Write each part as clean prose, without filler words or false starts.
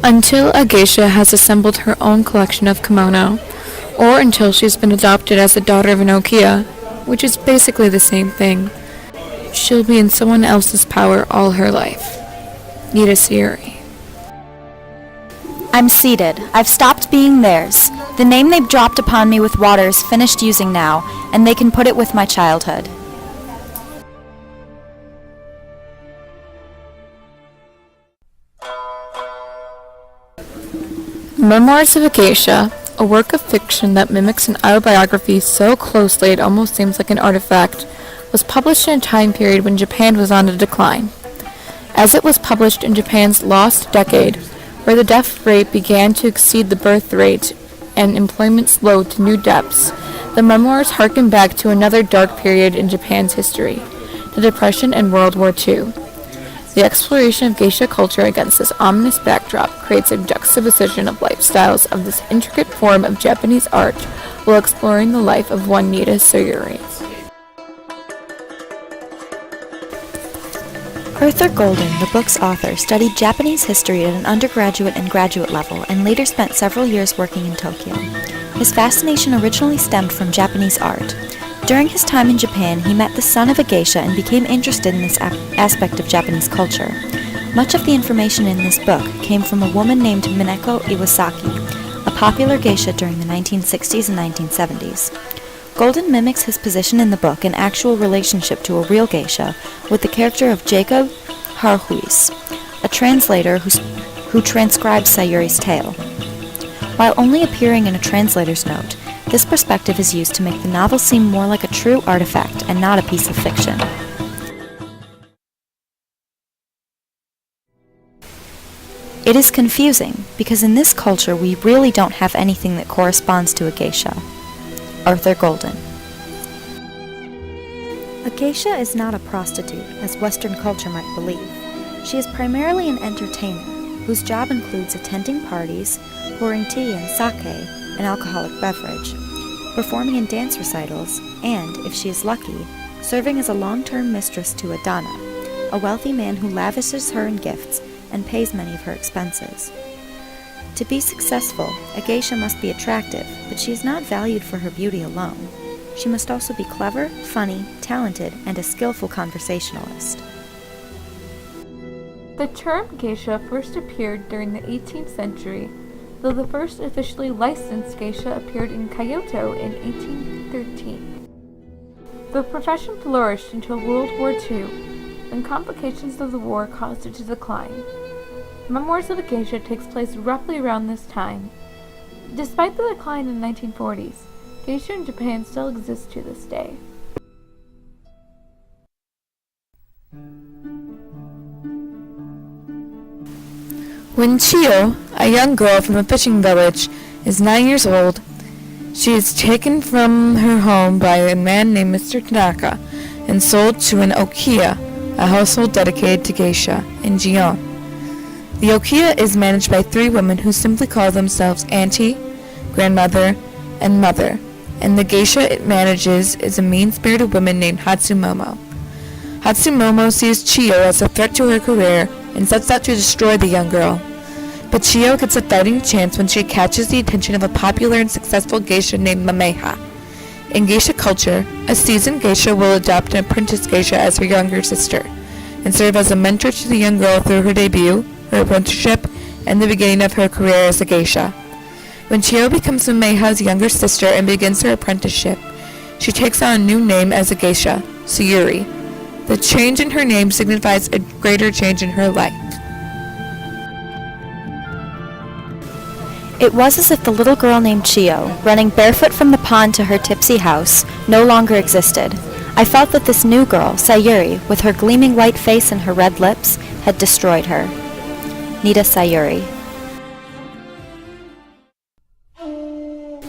Until a geisha has assembled her own collection of kimono, or until she's been adopted as the daughter of an okiya, which is basically the same thing, she'll be in someone else's power all her life. Nita Sayuri. I'm seated. I've stopped being theirs. The name they've dropped upon me with water is finished using now, and they can put it with my childhood. Memoirs of a Geisha, a work of fiction that mimics an autobiography so closely it almost seems like an artifact, was published in a time period when Japan was on a decline. As it was published in Japan's lost decade, where the death rate began to exceed the birth rate and employment slowed to new depths, the memoirs harken back to another dark period in Japan's history, the Depression and World War II. The exploration of geisha culture against this ominous backdrop creates a juxtaposition of lifestyles of this intricate form of Japanese art while exploring the life of one Nita Sayuri. Arthur Golden, the book's author, studied Japanese history at an undergraduate and graduate level and later spent several years working in Tokyo. His fascination originally stemmed from Japanese art. During his time in Japan, he met the son of a geisha and became interested in this aspect of Japanese culture. Much of the information in this book came from a woman named Mineko Iwasaki, a popular geisha during the 1960s and 1970s. Golden mimics his position in the book an actual relationship to a real geisha with the character of Jacob Harhuis, a translator who transcribes Sayuri's tale. While only appearing in a translator's note, this perspective is used to make the novel seem more like a true artifact and not a piece of fiction. It is confusing, because in this culture we really don't have anything that corresponds to a geisha. Arthur Golden. A geisha is not a prostitute, as Western culture might believe. She is primarily an entertainer, whose job includes attending parties, pouring tea and sake, an alcoholic beverage, performing in dance recitals, and, if she is lucky, serving as a long-term mistress to a dana, a wealthy man who lavishes her in gifts and pays many of her expenses. To be successful, a geisha must be attractive, but she is not valued for her beauty alone. She must also be clever, funny, talented, and a skillful conversationalist. The term geisha first appeared during the 18th century, though the first officially licensed geisha appeared in Kyoto in 1813. The profession flourished until World War II, when complications of the war caused it to decline. Memoirs of a Geisha takes place roughly around this time. Despite the decline in the 1940s, geisha in Japan still exists to this day. When Chiyo, a young girl from a fishing village, is 9 years old, she is taken from her home by a man named Mr. Tanaka and sold to an okiya, a household dedicated to geisha, in Gion. The okiya is managed by 3 women who simply call themselves auntie, grandmother, and mother, and the geisha it manages is a mean-spirited woman named Hatsumomo. Hatsumomo sees Chiyo as a threat to her career and sets out to destroy the young girl. But Chiyo gets a fighting chance when she catches the attention of a popular and successful geisha named Mameha. In geisha culture, a seasoned geisha will adopt an apprentice geisha as her younger sister, and serve as a mentor to the young girl through her debut, her apprenticeship, and the beginning of her career as a geisha. When Chiyo becomes Mameha's younger sister and begins her apprenticeship, she takes on a new name as a geisha, Sayuri. The change in her name signifies a greater change in her life. It was as if the little girl named Chiyo, running barefoot from the pond to her tipsy house, no longer existed. I felt that this new girl, Sayuri, with her gleaming white face and her red lips, had destroyed her. Nita Sayuri.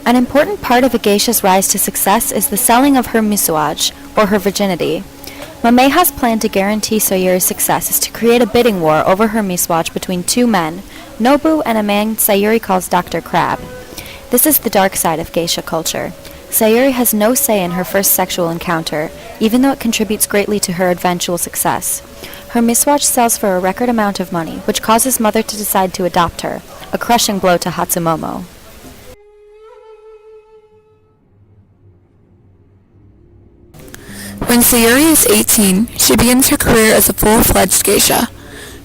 An important part of a geisha's rise to success is the selling of her misuage, or her virginity. Mameha's plan to guarantee Sayuri's success is to create a bidding war over her misuage between 2 men, Nobu and a man Sayuri calls Dr. Crab. This is the dark side of geisha culture. Sayuri has no say in her first sexual encounter, even though it contributes greatly to her eventual success. Her miswatch sells for a record amount of money, which causes Mother to decide to adopt her, a crushing blow to Hatsumomo. When Sayuri is 18, she begins her career as a full-fledged geisha.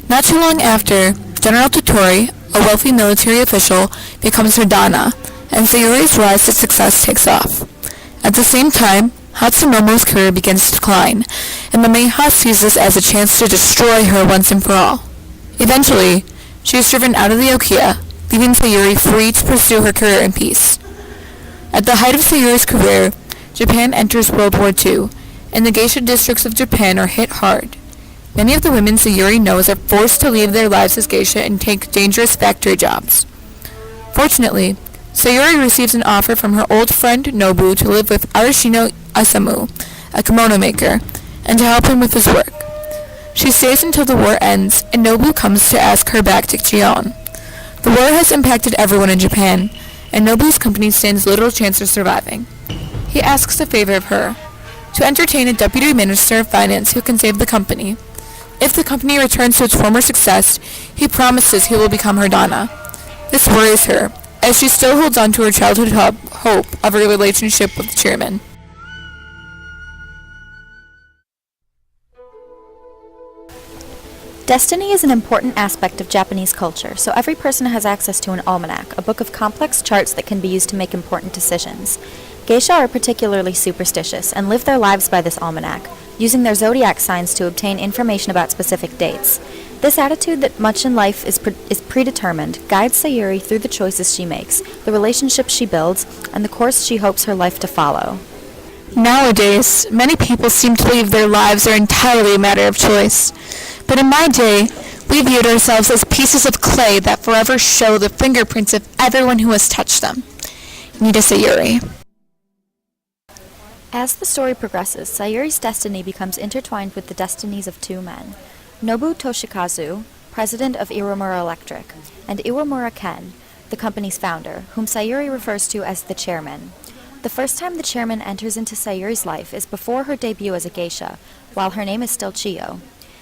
Not too long after, General Totori, a wealthy military official, becomes her dana, and Sayuri's rise to success takes off. At the same time, Hatsumomo's career begins to decline, and the Meiha sees this as a chance to destroy her once and for all. Eventually, she is driven out of the Okiya, leaving Sayuri free to pursue her career in peace. At the height of Sayuri's career, Japan enters World War II, and the geisha districts of Japan are hit hard. Many of the women Sayuri knows are forced to leave their lives as geisha and take dangerous factory jobs. Fortunately, Sayuri receives an offer from her old friend Nobu to live with Arashino Isamu, a kimono maker, and to help him with his work. She stays until the war ends, and Nobu comes to ask her back to Gion. The war has impacted everyone in Japan, and Nobu's company stands little chance of surviving. He asks a favor of her, to entertain a deputy minister of finance who can save the company. If the company returns to its former success, he promises he will become her dana. This worries her, as she still holds on to her childhood hope of a relationship with the chairman. Destiny is an important aspect of Japanese culture, so every person has access to an almanac, a book of complex charts that can be used to make important decisions. Geisha are particularly superstitious and live their lives by this almanac, using their zodiac signs to obtain information about specific dates. This attitude that much in life is predetermined guides Sayuri through the choices she makes, the relationships she builds, and the course she hopes her life to follow. Nowadays, many people seem to believe their lives are entirely a matter of choice. But in my day, we viewed ourselves as pieces of clay that forever show the fingerprints of everyone who has touched them. Nita Sayuri. As the story progresses, Sayuri's destiny becomes intertwined with the destinies of two men. Nobu Toshikazu, president of Iwamura Electric, and Iwamura Ken, the company's founder, whom Sayuri refers to as the chairman. The first time the chairman enters into Sayuri's life is before her debut as a geisha, while her name is still Chiyo.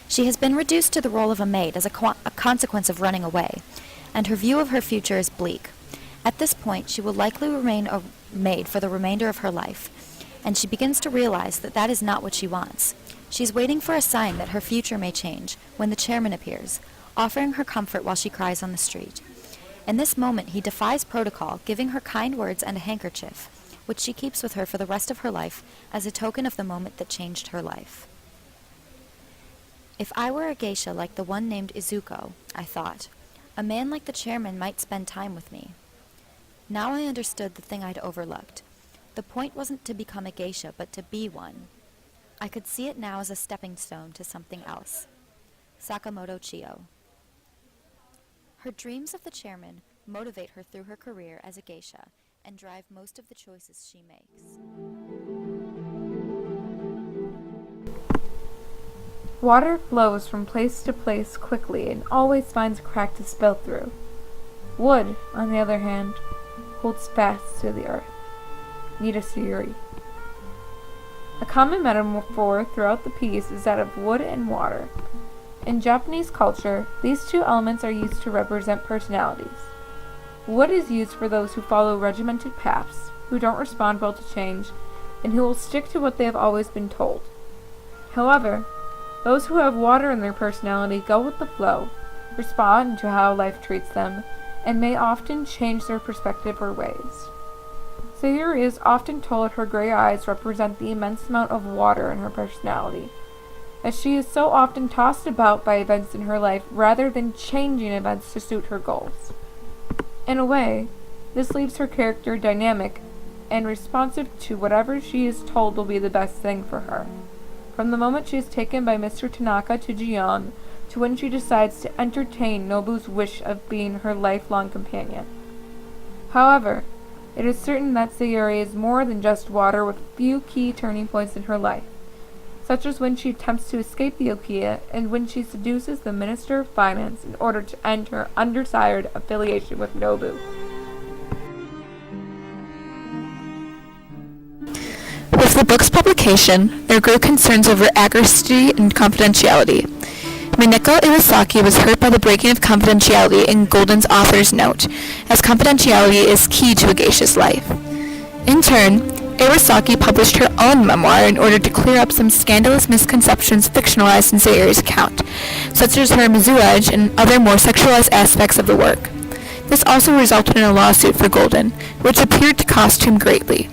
She has been reduced to the role of a maid as a consequence of running away, and her view of her future is bleak. At this point, she will likely remain a maid for the remainder of her life, and she begins to realize that that is not what she wants. She's waiting for a sign that her future may change when the chairman appears, offering her comfort while she cries on the street. In this moment, he defies protocol, giving her kind words and a handkerchief, which she keeps with her for the rest of her life as a token of the moment that changed her life. If I were a geisha like the one named Izuko, I thought, a man like the chairman might spend time with me. Now I understood the thing I'd overlooked. The point wasn't to become a geisha, but to be one. I could see it now as a stepping stone to something else. Sakamoto Chiyo. Her dreams of the chairman motivate her through her career as a geisha and drive most of the choices she makes. Water flows from place to place quickly and always finds a crack to spill through. Wood, on the other hand, holds fast to the earth. Nita Sayuri. A common metaphor throughout the piece is that of wood and water. In Japanese culture, these two elements are used to represent personalities. Wood is used for those who follow regimented paths, who don't respond well to change, and who will stick to what they have always been told. However, those who have water in their personality go with the flow, respond to how life treats them, and may often change their perspective or ways. Sayuri is often told her gray eyes represent the immense amount of water in her personality, as she is so often tossed about by events in her life rather than changing events to suit her goals. In a way, this leaves her character dynamic and responsive to whatever she is told will be the best thing for her, from the moment she is taken by Mr. Tanaka to Gion to when she decides to entertain Nobu's wish of being her lifelong companion. However, it is certain that Sayuri is more than just water, with a few key turning points in her life, such as when she attempts to escape the Okiya and when she seduces the Minister of Finance in order to end her undesired affiliation with Nobu. the book's publication, there grew concerns over accuracy and confidentiality. Mineko Iwasaki was hurt by the breaking of confidentiality in Golden's author's note, as confidentiality is key to a geisha's life. In turn, Iwasaki published her own memoir in order to clear up some scandalous misconceptions fictionalized in Sayeri's account, such as her mizuage and other more sexualized aspects of the work. This also resulted in a lawsuit for Golden, which appeared to cost him greatly.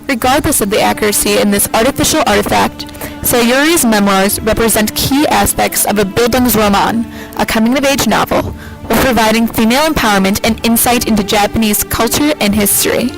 Regardless of the accuracy in this artificial artifact, Sayuri's memoirs represent key aspects of a Bildungsroman, a coming-of-age novel, while providing female empowerment and insight into Japanese culture and history.